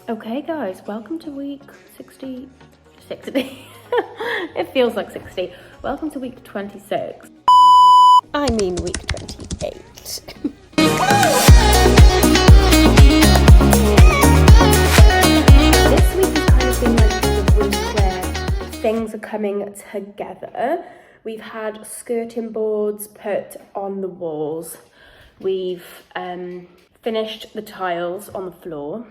Okay guys, welcome to week 60. It feels like 60. Welcome to week 26. I mean week 28. This week has kind of been like the week where things are coming together. We've had skirting boards put on the walls. We've finished the tiles on the floor.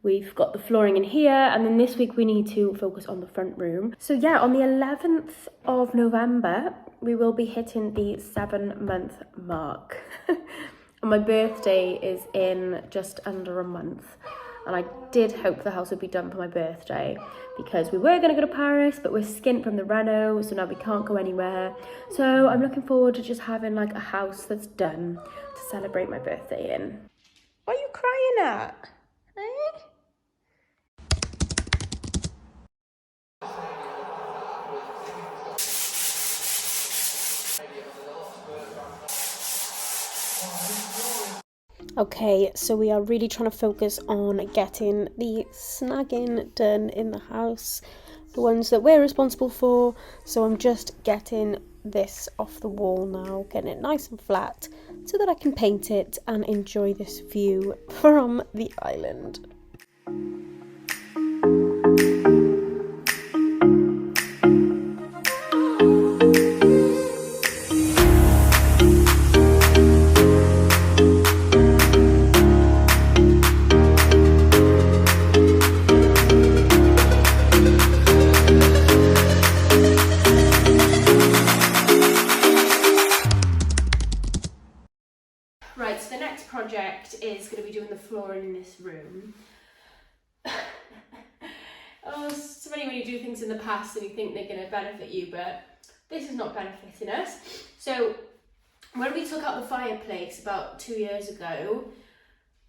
We've got the flooring in here, and then this week we need to focus on the front room. So yeah, on the 11th of November, we will be hitting the 7-month mark. And my birthday is in just under a month. And I did hope the house would be done for my birthday because we were going to go to Paris, but we're skint from the reno, so now we can't go anywhere. So I'm looking forward to just having like a house that's done to celebrate my birthday in. What are you crying at? Eh? Okay, so we are really trying to focus on getting the snagging done in the house, the ones that we're responsible for. So I'm just getting this off the wall now, getting it nice and flat so that I can paint it and enjoy this view from the island. Right, so the next project is going to be doing the flooring in this room. Oh, so many when you do things in the past and you think they're going to benefit you, but this is not benefiting us. So when we took out the fireplace about 2 years ago,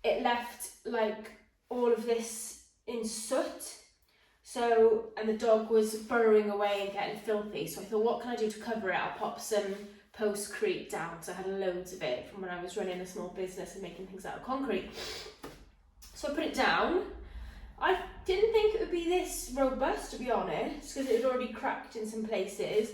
it left like all of this in soot. So, and the dog was burrowing away and getting filthy. So I thought, what can I do to cover it? I'll pop some post-crete down, so I had loads of it from when I was running a small business and making things out of concrete. So I put it down. I didn't think it would be this robust, to be honest, because it had already cracked in some places,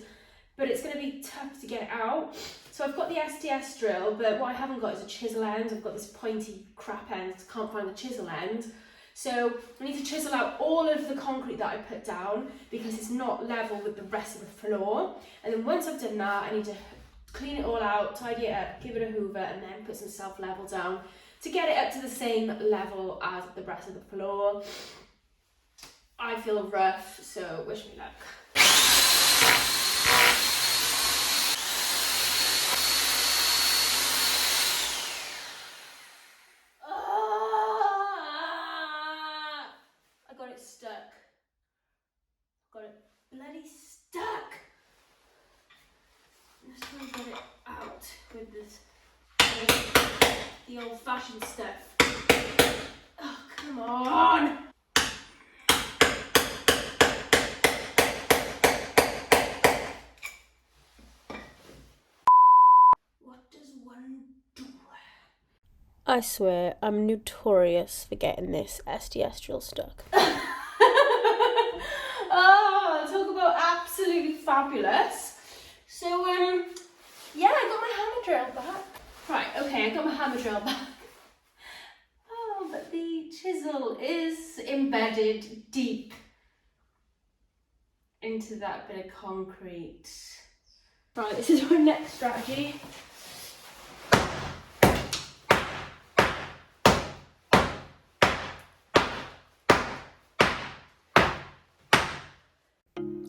but it's going to be tough to get it out. So I've got the SDS drill, but what I haven't got is a chisel end. I've got this pointy crap end, can't find the chisel end. So I need to chisel out all of the concrete that I put down because it's not level with the rest of the floor. And then once I've done that, I need to clean it all out, tidy it up, give it a hoover, and then put some self-level down to get it up to the same level as the rest of the floor. I feel rough, so wish me luck. I got it stuck. Got it bloody stuck. I'm just trying to get it out with this, the old-fashioned stuff. Oh, come on! What does one do? I swear, I'm notorious for getting this SDS drill stuck. Oh, talk about absolutely fabulous. So, yeah, I got my hammer drill back. Right, okay, I got my hammer drill back. Oh, but the chisel is embedded deep into that bit of concrete. Right, this is our next strategy.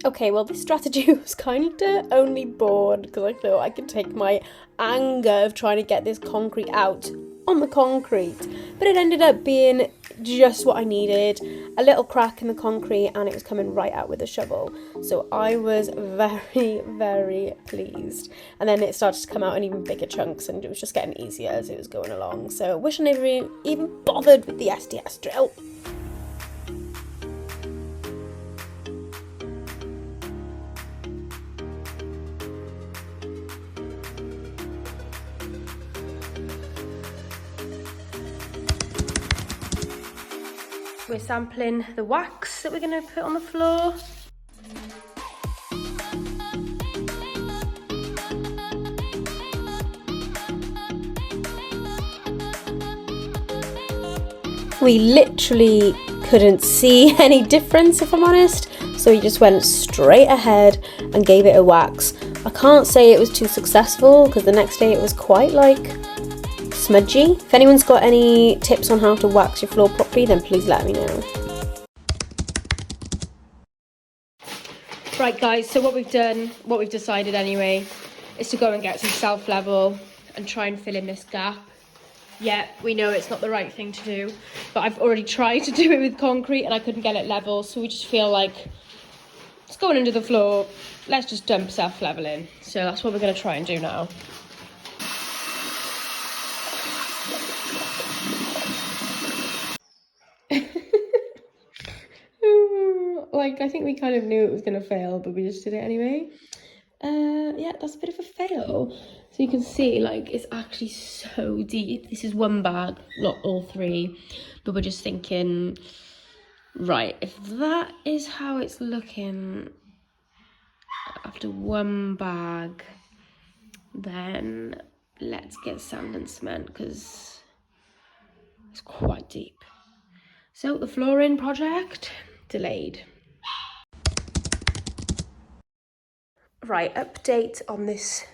Okay, well, this strategy was kind of only born because I thought I could take my anger of trying to get this concrete out on the concrete. But it ended up being just what I needed, a little crack in the concrete, and it was coming right out with a shovel. So I was very, very pleased. And then it started to come out in even bigger chunks, and it was just getting easier as it was going along. So I wish I never even bothered with the SDS drill. We're sampling the wax that we're going to put on the floor. We literally couldn't see any difference, if I'm honest, so we just went straight ahead and gave it a wax. I can't say it was too successful because the next day it was quite like smudgy. If anyone's got any tips on how to wax your floor properly, then please let me know. Right guys, so what we've decided anyway, is to go and get some self-level and try and fill in this gap. Yeah, we know it's not the right thing to do, but I've already tried to do it with concrete and I couldn't get it level, so we just feel like it's going under the floor, let's just dump self-level in. So that's what we're going to try and do now. Like, I think we kind of knew it was going to fail, but we just did it anyway. Yeah, that's a bit of a fail. So you can see, like, it's actually so deep. This is one bag, not all three, but we're just thinking, right, if that is how it's looking after one bag, then let's get sand and cement because it's quite deep. So the flooring project delayed. Right, update on this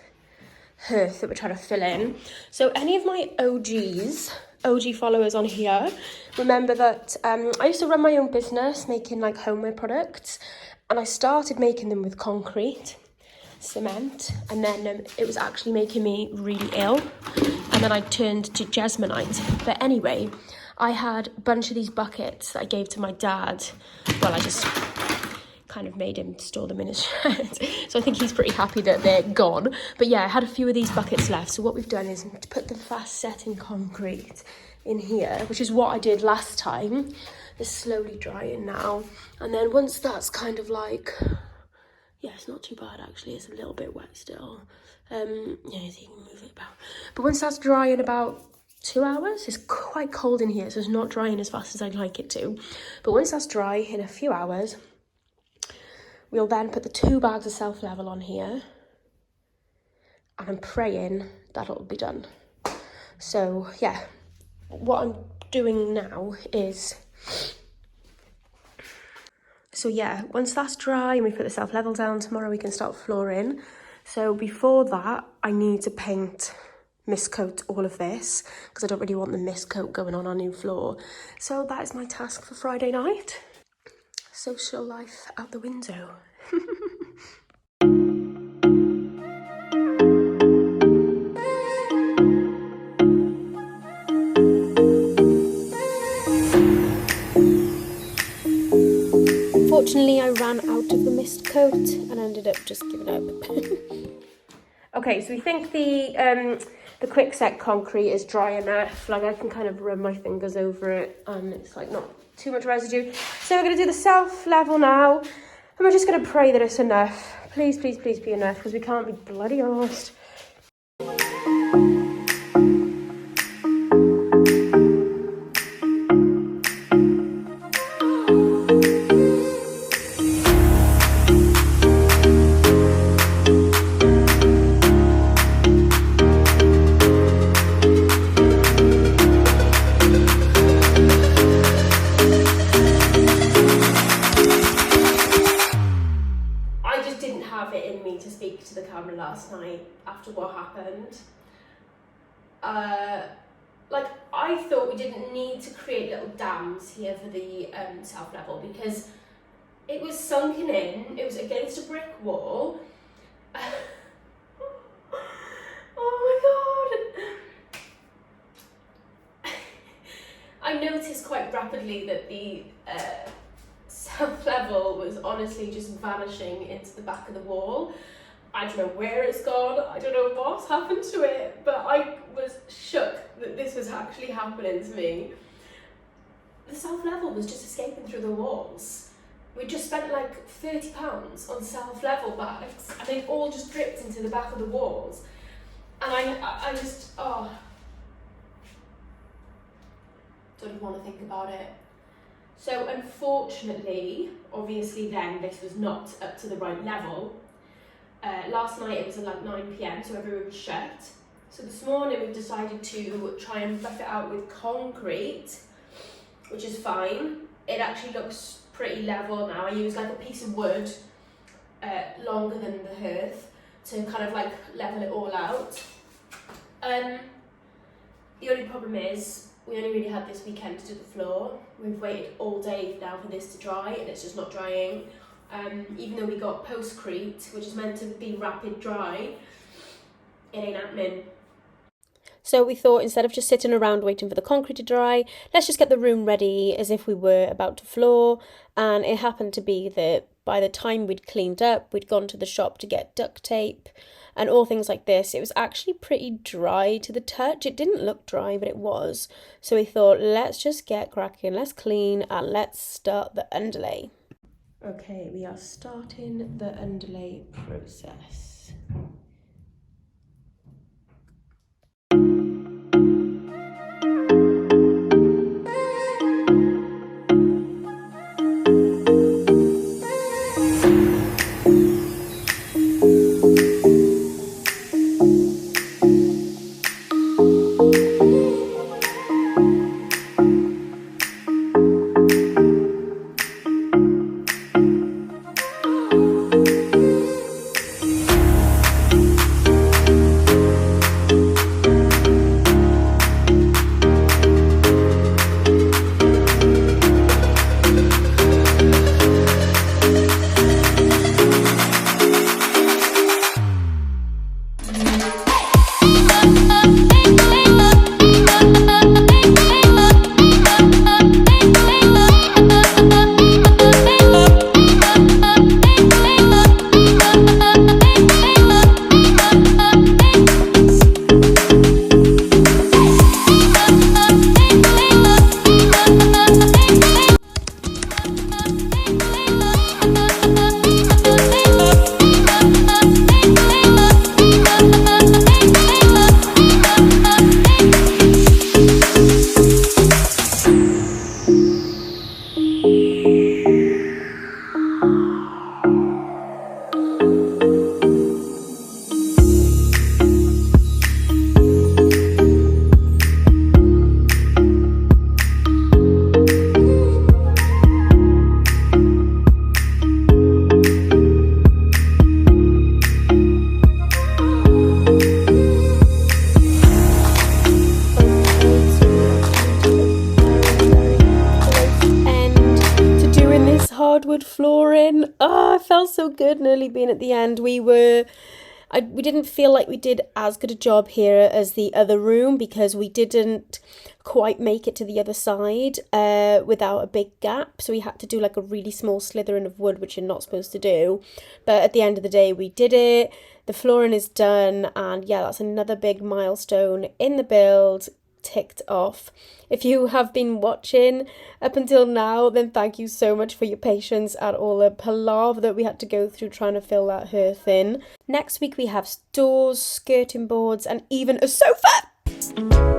hearth that we're trying to fill in. So any of my OG followers on here, remember that I used to run my own business making like homeware products, and I started making them with concrete, cement, and then it was actually making me really ill, and then I turned to Jesmonite. But anyway, I had a bunch of these buckets that I gave to my dad. Well, I just kind of made him store them in his shed. So I think he's pretty happy that they're gone. But yeah, I had a few of these buckets left. So what we've done is to put the fast setting concrete in here, which is what I did last time. It's slowly drying now. And then once that's kind of like, yeah, it's not too bad actually. It's a little bit wet still. Yeah, so you can move it about. But once that's dry in about 2 hours, it's quite cold in here, so it's not drying as fast as I'd like it to. But once that's dry in a few hours, we'll then put the 2 bags of self-level on here, and I'm praying that it'll be done. So yeah, what I'm doing now is, so yeah, once that's dry and we put the self-level down, tomorrow we can start flooring. So before that, I need to paint, mist coat all of this, because I don't really want the mist coat going on our new floor. So that is my task for Friday night. Social life out the window. Unfortunately, I ran out of the mist coat and ended up just giving up. Okay, so we think the quick set concrete is dry enough. Like, I can kind of run my fingers over it and it's like not too much residue. So we're going to do the self-level now, and we're just going to pray that it's enough. Please, please, please be enough, because we can't be bloody arsed. Last night after what happened, like, I thought we didn't need to create little dams here for the self-level, because it was sunken in, it was against a brick wall. Oh my god. I noticed quite rapidly that the self-level was honestly just vanishing into the back of the wall. I don't know where it's gone, I don't know what's happened to it, but I was shook that this was actually happening to me. The self-level was just escaping through the walls. We just spent like £30 on self-level bags, and they've all just dripped into the back of the walls. And I just, don't even want to think about it. So unfortunately, obviously then this was not up to the right level. Last night it was like 9 p.m, so every room was shut. So this morning we've decided to try and buff it out with concrete, which is fine. It actually looks pretty level now. I use like a piece of wood longer than the hearth to kind of like level it all out. The only problem is we only really had this weekend to do the floor. We've waited all day now for this to dry and it's just not drying. Even though we got postcrete, which is meant to be rapid dry, it ain't happening. So we thought, instead of just sitting around waiting for the concrete to dry, let's just get the room ready as if we were about to floor. And it happened to be that by the time we'd cleaned up, we'd gone to the shop to get duct tape and all things like this. It was actually pretty dry to the touch. It didn't look dry, but it was. So we thought, let's just get cracking, let's clean, and let's start the underlay. Okay, we are starting the underlay process. Hardwood flooring. Oh, it felt so good nearly being at the end. We didn't feel like we did as good a job here as the other room because we didn't quite make it to the other side without a big gap. So we had to do like a really small slithering of wood, which you're not supposed to do. But at the end of the day, we did it. The flooring is done. And yeah, that's another big milestone in the build. Ticked off. If you have been watching up until now, then thank you so much for your patience at all the palaver that we had to go through trying to fill that hearth in. Next week we have doors, skirting boards, and even a sofa.